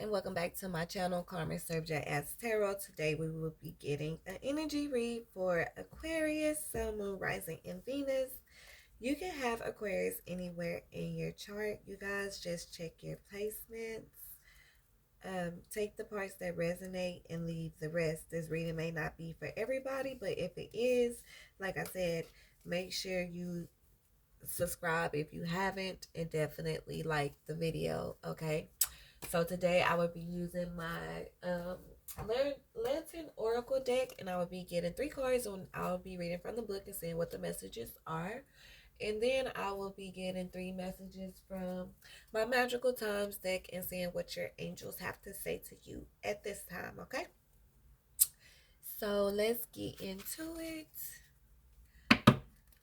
and welcome back to my channel, Karma Subject as Tarot. Today we will be getting an energy read for Aquarius, Sun, Moon, Rising, and Venus. You can have Aquarius anywhere in your chart. You guys just check your placements. Take the parts that resonate and leave the rest. This reading may not be for everybody, but if it is, like I said, make sure you subscribe if you haven't, and definitely like the video, okay? So today I will be using my Lantern Oracle deck, and I will be getting 3 cards, and I'll be reading from the book and seeing what the messages are. And then I will be getting 3 messages from my Magical Times deck and seeing what your angels have to say to you at this time, okay? So let's get into it.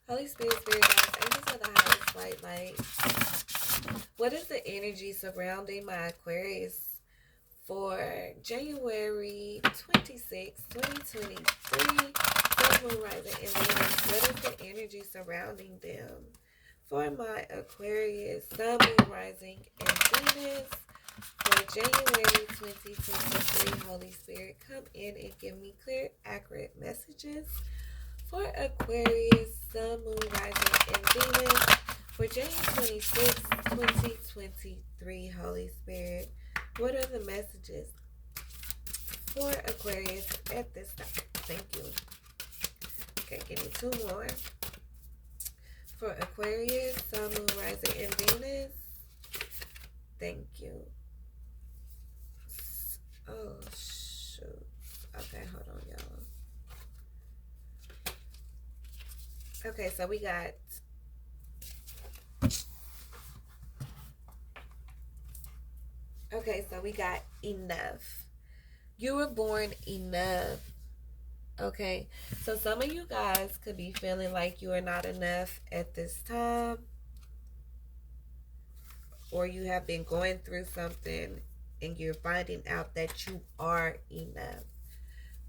Holy Spirit, Spirit guides, angels of the highest light. What is the energy surrounding my Aquarius for January 26, 2023, Sun, Moon, Rising, and Venus? What is the energy surrounding them? For my Aquarius, Sun, Moon, Rising, and Venus for January 2023, Holy Spirit, come in and give me clear, accurate messages. For Aquarius, Sun, Moon, Rising, and Venus for January 26, 2023, Holy Spirit, what are the messages for Aquarius at this time? Thank you. Okay, give me 2 more. For Aquarius, Sun, Moon, Rising, and Venus. Thank you. Oh, shoot. Okay, hold on, y'all. Okay, so we got enough. You were born enough. Okay, so some of you guys could be feeling like you are not enough at this time, or you have been going through something and you're finding out that you are enough.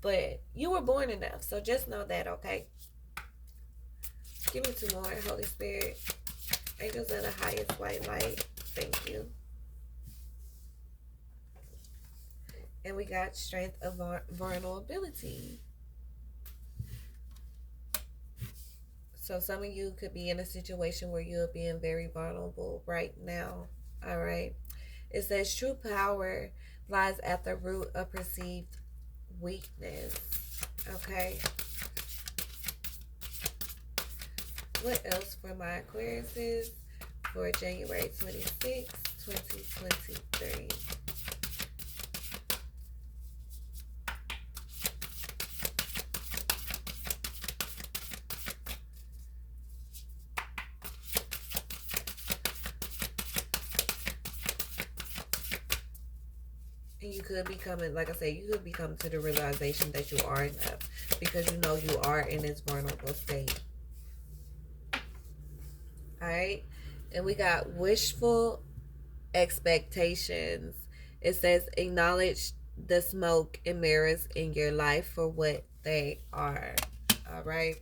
But you were born enough, so just know that, okay? Give me 2 more, Holy Spirit. Angels of the highest white light. Thank you. And we got strength of vulnerability. So some of you could be in a situation where you're being very vulnerable right now. All right. It says true power lies at the root of perceived weakness. Okay. What else for my Aquariuses for January 26, 2023? And you could be coming, like I said, you could be coming to the realization that you are enough because you know you are in this vulnerable state. Alright? And we got wishful expectations. It says acknowledge the smoke and mirrors in your life for what they are. Alright?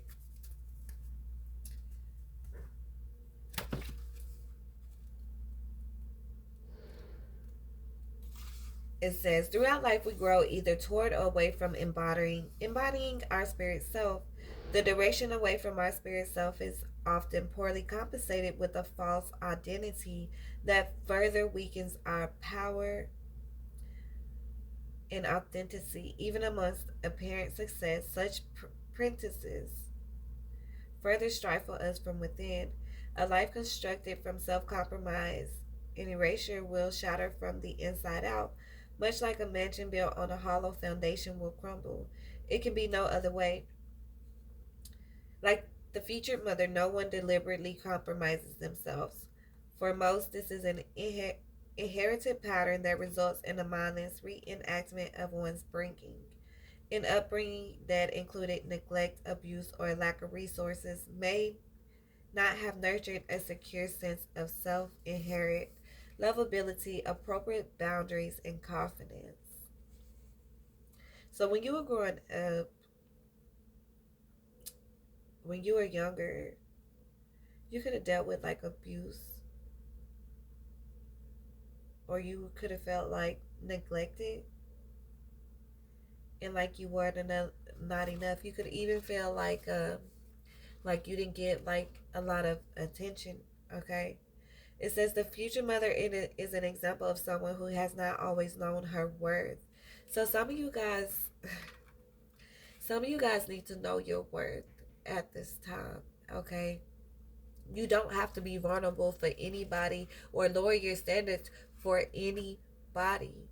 It says throughout life we grow either toward or away from embodying our spirit self. The direction away from our spirit self is often poorly compensated with a false identity that further weakens our power and authenticity. Even amongst apparent success, such practices further stifle us from within. A life constructed from self-compromise and erasure will shatter from the inside out, much like a mansion built on a hollow foundation will crumble. It can be no other way. Like the featured mother, no one deliberately compromises themselves. For most, this is an inherited pattern that results in a mindless reenactment of one's bringing. An upbringing that included neglect, abuse, or lack of resources may not have nurtured a secure sense of self, inherent lovability, appropriate boundaries, and confidence. So when you were growing up, when you were younger, you could have dealt with like abuse. or you could have felt like neglected and like you weren't enough, not enough. You could even feel like you didn't get like a lot of attention. Okay. It says the future mother is an example of someone who has not always known her worth. So some of you guys need to know your worth at this time. Okay. You don't have to be vulnerable for anybody or lower your standards for anybody.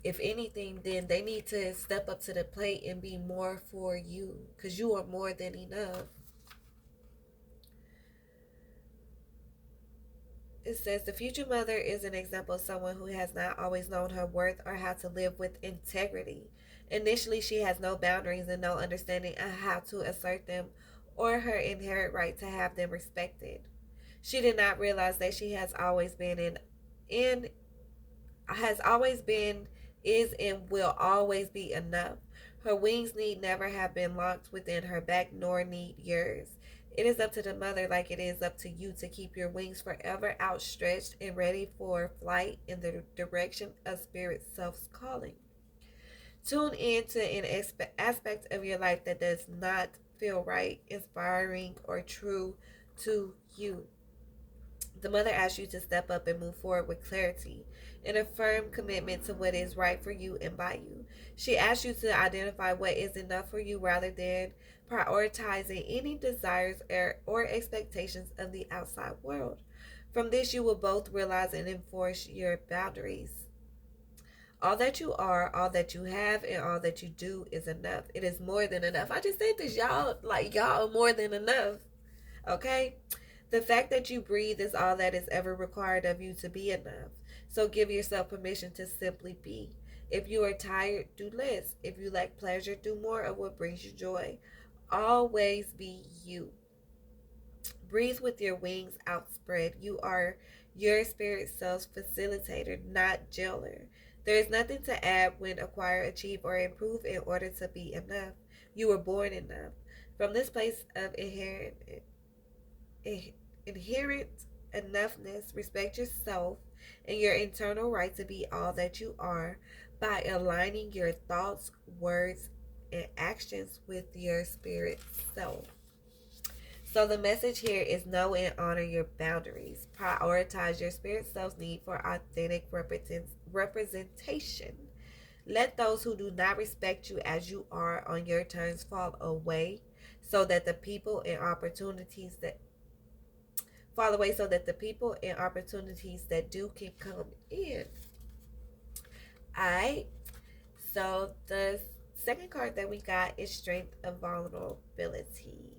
If anything, then they need to step up to the plate and be more for you because you are more than enough. It says the future mother is an example of someone who has not always known her worth or how to live with integrity. Initially, she has no boundaries and no understanding of how to assert them or her inherent right to have them respected. She did not realize that she in has always been, is, and will always be enough. Her wings need never have been locked within her back, nor need yours. It is up to the mother, like it is up to you, to keep your wings forever outstretched and ready for flight in the direction of Spirit Self's calling. Tune in to an aspect of your life that does not feel right, inspiring, or true to you. The mother asks you to step up and move forward with clarity and a firm commitment to what is right for you and by you. She asks you to identify what is enough for you rather than prioritizing any desires or expectations of the outside world. From this, you will both realize and enforce your boundaries. All that you are, all that you have, and all that you do is enough. It is more than enough. I just said this, y'all. Like, y'all are more than enough. Okay? The fact that you breathe is all that is ever required of you to be enough. So give yourself permission to simply be. If you are tired, do less. If you lack pleasure, do more of what brings you joy. Always be you. Breathe with your wings outspread. You are your spirit self's facilitator, not jailer. There is nothing to add when acquire, achieve, or improve in order to be enough. You were born enough. From this place of inherent enoughness, respect yourself and your internal right to be all that you are by aligning your thoughts, words, and actions with your spirit self. So the message here is know and honor your boundaries. Prioritize your spirit self's need for authentic representation. Let those who do not respect you as you are on your terms fall away so that the people and opportunities that do can come in. Alright. So the second card that we got is Strength of Vulnerability.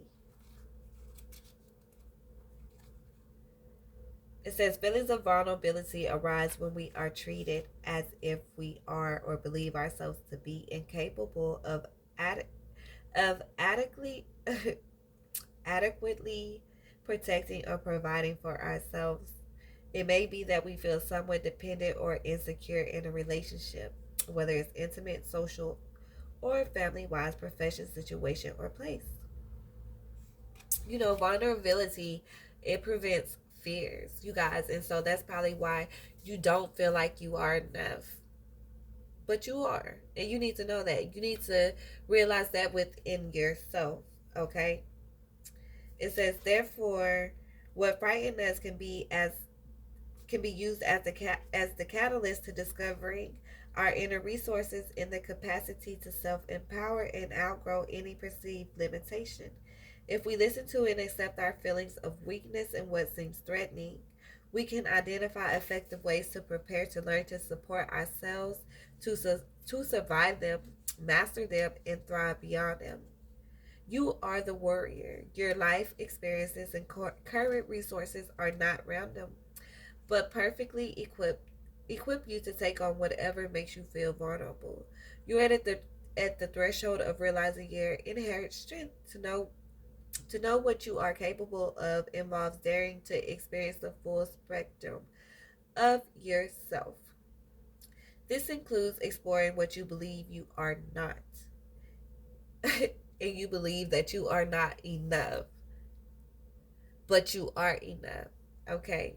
It says feelings of vulnerability arise when we are treated as if we are or believe ourselves to be incapable of adequately adequately protecting or providing for ourselves. It may be that we feel somewhat dependent or insecure in a relationship, whether it's intimate, social, or family wise, profession, situation, or place. Vulnerability, it prevents fears, you guys. And so that's probably why you don't feel like you are enough. But you are. And you need to know that. You need to realize that within yourself. Okay? It says, therefore, what frightens us can be used as the catalyst to discovering our inner resources and the capacity to self-empower and outgrow any perceived limitation. If we listen to and accept our feelings of weakness and what seems threatening, we can identify effective ways to prepare to learn to support ourselves, to survive them, master them, and thrive beyond them. You are the warrior. Your life experiences and current resources are not random, but perfectly equip you to take on whatever makes you feel vulnerable. You're at the threshold of realizing your inherent strength. To know what you are capable of involves daring to experience the full spectrum of yourself. This includes exploring what you believe you are not. And you believe that you are not enough, but you are enough. Okay?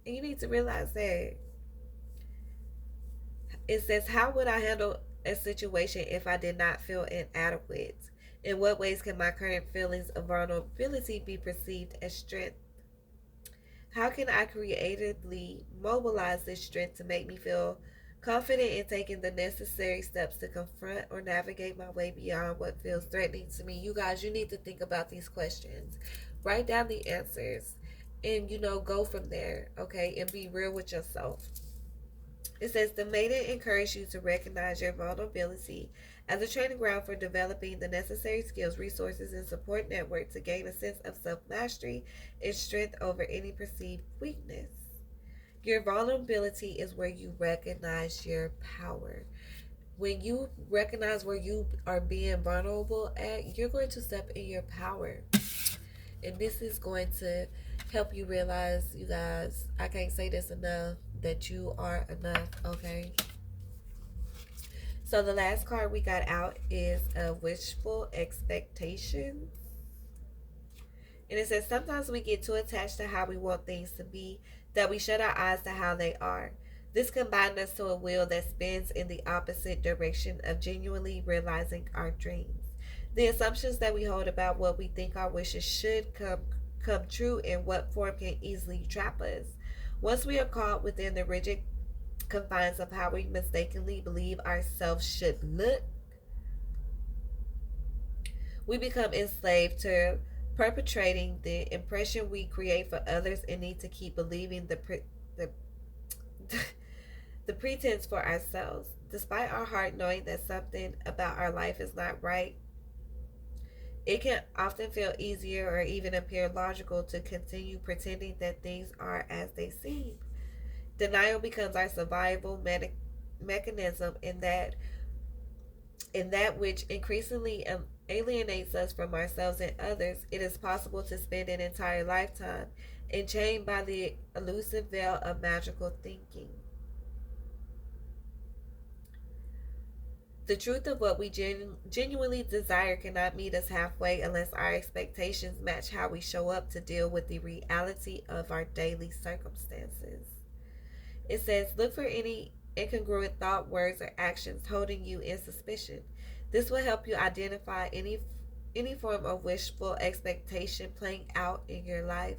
And you need to realize that. It says, how would I handle a situation if I did not feel inadequate? In what ways can my current feelings of vulnerability be perceived as strength? How can I creatively mobilize this strength to make me feel confident in taking the necessary steps to confront or navigate my way beyond what feels threatening to me? You guys, you need to think about these questions. Write down the answers and, go from there, okay? And be real with yourself. It says the maiden encouraged you to recognize your vulnerability as a training ground for developing the necessary skills, resources, and support network to gain a sense of self mastery and strength over any perceived weakness. Your vulnerability is where you recognize your power. When you recognize where you are being vulnerable at, you're going to step in your power. And this is going to help you realize, you guys, I can't say this enough, that you are enough, okay? So the last card we got out is a wishful expectation. And it says sometimes we get too attached to how we want things to be that we shut our eyes to how they are. This combines us to a wheel that spins in the opposite direction of genuinely realizing our dreams. The assumptions that we hold about what we think our wishes should come true in what form can easily trap us. Once we are caught within the rigid confines of how we mistakenly believe ourselves should look, we become enslaved to perpetrating the impression we create for others and need to keep believing the the pretense for ourselves. Despite our heart knowing that something about our life is not right, it can often feel easier or even appear logical to continue pretending that things are as they seem. Denial becomes our survival mechanism in that which increasingly alienates us from ourselves and others. It is possible to spend an entire lifetime enchained by the elusive veil of magical thinking. The truth of what we genuinely desire cannot meet us halfway unless our expectations match how we show up to deal with the reality of our daily circumstances. It says, look for any incongruent thought, words, or actions holding you in suspicion. This will help you identify any form of wishful expectation playing out in your life.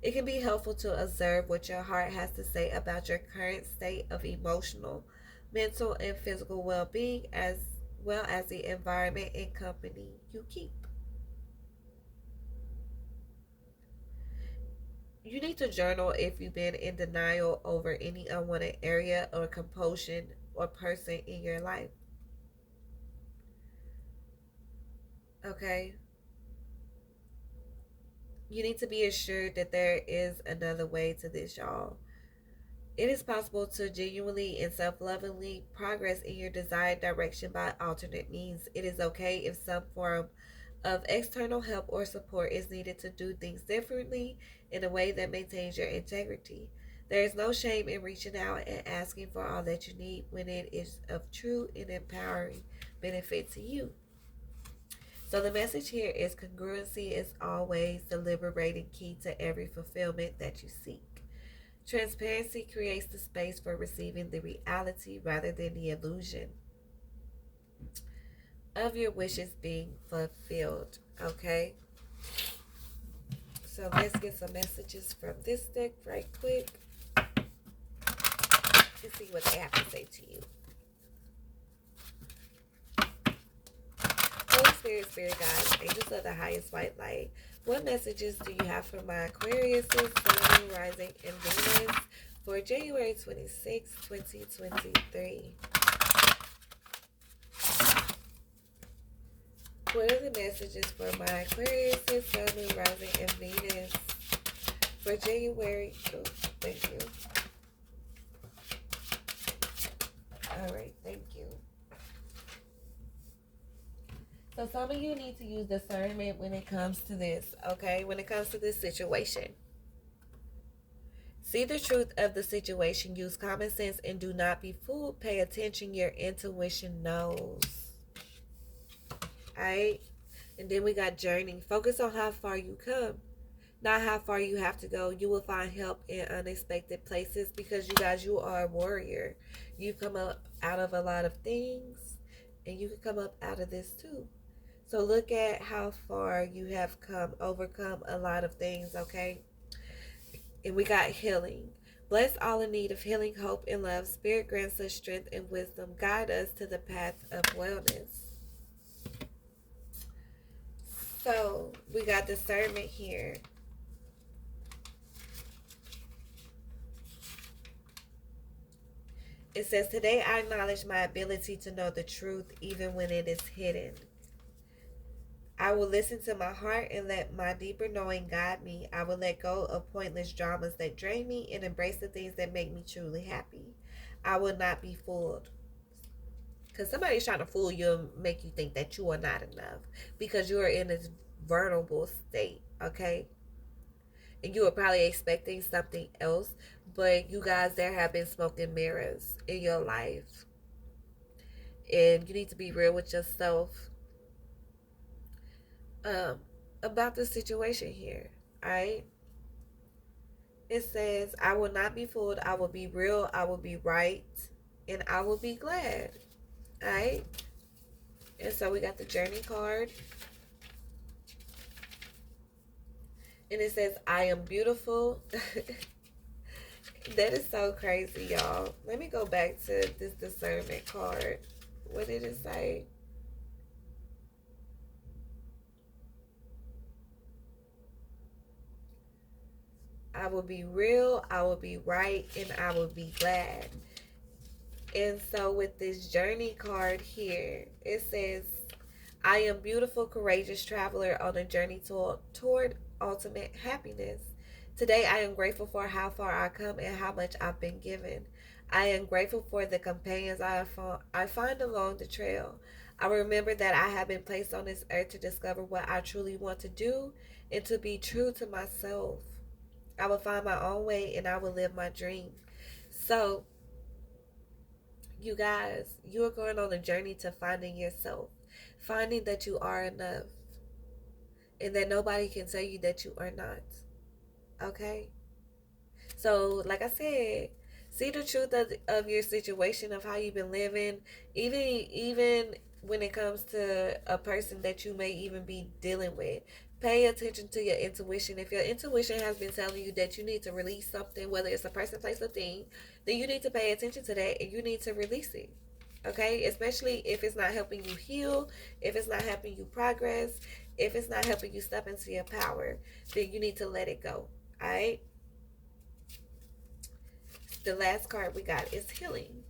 It can be helpful to observe what your heart has to say about your current state of emotional, mental, and physical well being, as well as the environment and company you keep. You need to journal if you've been in denial over any unwanted area or compulsion or person in your life. Okay? You need to be assured that there is another way to this, y'all. It is possible to genuinely and self lovingly progress in your desired direction by alternate means. It is okay if some form of external help or support is needed to do things differently in a way that maintains your integrity. There is no shame in reaching out and asking for all that you need when it is of true and empowering benefit to you. So the message here is congruency is always the liberating key to every fulfillment that you seek. Transparency creates the space for receiving the reality rather than the illusion of your wishes being fulfilled. Okay? So let's get some messages from this deck right quick and see what they have to say to you. Holy Spirit, Spirit Guides, Angels of the Highest White Light, what messages do you have for my Aquarius, Sun, Rising, and Venus for January 26, 2023? What are the messages for my Aquarius, Sun, Rising, and Venus for January? Oh, thank you. All right, thank you. So some of you need to use discernment when it comes to this, okay? When it comes to this situation. See the truth of the situation. Use common sense and do not be fooled. Pay attention. Your intuition knows. Alright? And then we got journey. Focus on how far you come. not how far you have to go. You will find help in unexpected places because you guys, you are a warrior. You come up out of a lot of things, and you can come up out of this too. So look at how far you have come, overcome a lot of things, okay? And we got healing. Bless all in need of healing, hope, and love. Spirit grants us strength and wisdom. Guide us to the path of wellness. So we got discernment here. It says, today I acknowledge my ability to know the truth even when it is hidden. I will listen to my heart and let my deeper knowing guide me. I will let go of pointless dramas that drain me and embrace the things that make me truly happy. I will not be fooled. Because somebody's trying to fool you and make you think that you are not enough because you are in this vulnerable state, okay? And you are probably expecting something else, but you guys, there have been smoke and mirrors in your life. And you need to be real with yourself um, about the situation here, alright? It says, I will not be fooled. I will be real. I will be right. And I will be glad. Alright? And so we got the journey card. And it says, I am beautiful. That is so crazy, y'all. Let me go back to this discernment card. What did it say? I will be real, I will be right, and I will be glad. And so with this journey card here, it says, I am beautiful, courageous traveler on a journey toward ultimate happiness. Today I am grateful for how far I come and how much I've been given. I am grateful for the companions I find along the trail. I remember that I have been placed on this earth to discover what I truly want to do and to be true to myself. I will find my own way and I will live my dream. So, you guys, you are going on a journey to finding yourself, finding that you are enough, and that nobody can tell you that you are not. Okay? So, like I said, see the truth of your situation, of how you've been living, even when it comes to a person that you may even be dealing with. Pay attention to your intuition. If your intuition has been telling you that you need to release something, whether it's a person, place, or thing, then you need to pay attention to that and you need to release it. Okay? Especially if it's not helping you heal, if it's not helping you progress, if it's not helping you step into your power, then you need to let it go. Alright? The last card we got is healing.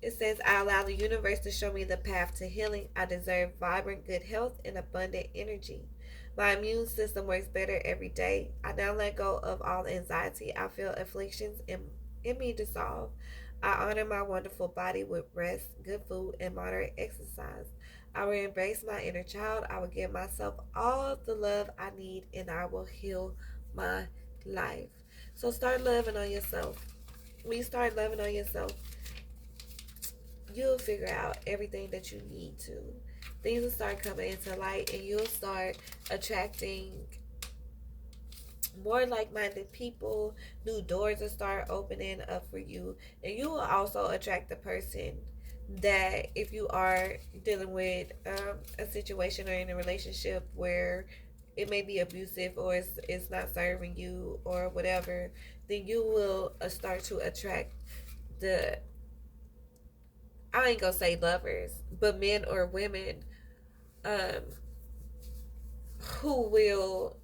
It says, I allow the universe to show me the path to healing. I deserve vibrant good health and abundant energy. My immune system works better every day. I now let go of all anxiety. I feel afflictions in me dissolve. I honor my wonderful body with rest, good food, and moderate exercise. I will embrace my inner child. I will give myself all the love I need, and I will heal my life. So start loving on yourself. When you start loving on yourself, you'll figure out everything that you need to. Things will start coming into light and you'll start attracting more like-minded people. New doors will start opening up for you, and you will also attract the person that, if you are dealing with a situation or in a relationship where it may be abusive or it's not serving you or whatever, then you will start to attract the, I ain't gonna say lovers, but men or women um who will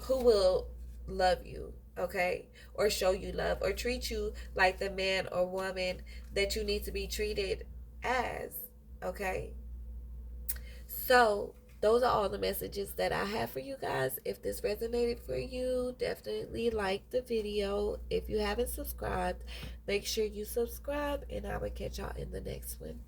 who will love you, okay? Or show you love or treat you like the man or woman that you need to be treated as, okay? So, those are all the messages that I have for you guys. If this resonated for you, definitely like the video. If you haven't subscribed, make sure you subscribe, and I will catch y'all in the next one.